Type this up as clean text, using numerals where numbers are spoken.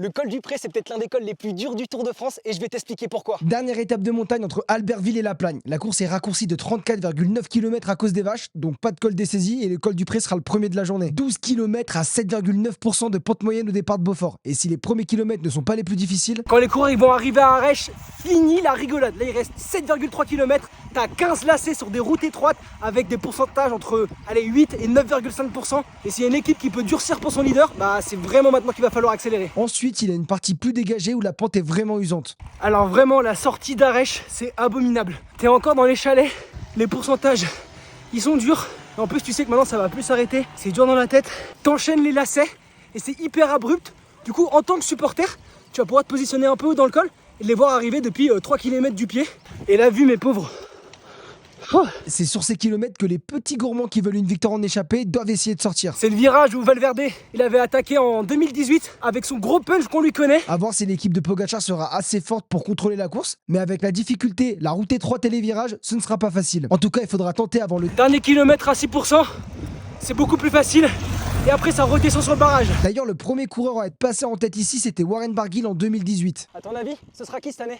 Le col du Pré, c'est peut-être l'un des cols les plus durs du Tour de France et je vais t'expliquer pourquoi. Dernière étape de montagne entre Albertville et La Plagne. La course est raccourcie de 34,9 km à cause des vaches, donc pas de col dessaisi et le col du Pré sera le premier de la journée. 12 km à 7,9% de pente moyenne au départ de Beaufort. Et si les premiers kilomètres ne sont pas les plus difficiles, quand les coureurs ils vont arriver à Arèche, fini la rigolade. Là il reste 7,3 km, t'as 15 lacets sur des routes étroites avec des pourcentages entre 8 et 9,5%. Et s'il y a une équipe qui peut durcir pour son leader, bah c'est vraiment maintenant qu'il va falloir accélérer. ensuite il y a une partie plus dégagée où la pente est vraiment usante. Alors vraiment la sortie d'Arèche c'est abominable. T'es encore dans les chalets, les pourcentages ils sont durs. Et en plus tu sais que maintenant ça va plus s'arrêter, c'est dur dans la tête. T'enchaînes les lacets et c'est hyper abrupt. Du coup en tant que supporter, tu vas pouvoir te positionner un peu haut dans le col et les voir arriver depuis 3 km du pied. Et la vue mes pauvres. Oh. C'est sur ces kilomètres que les petits gourmands qui veulent une victoire en échappée doivent essayer de sortir. C'est le virage où Valverde il avait attaqué en 2018 avec son gros punch qu'on lui connaît. À voir si l'équipe de Pogacar sera assez forte pour contrôler la course, mais avec la difficulté, la route étroite et les virages, ce ne sera pas facile. En tout cas, il faudra tenter avant le dernier kilomètre à 6%, c'est beaucoup plus facile. Et après ça redescend sur le barrage. D'ailleurs, le premier coureur à être passé en tête ici, c'était Warren Barguil en 2018. À ton avis, ce sera qui cette année?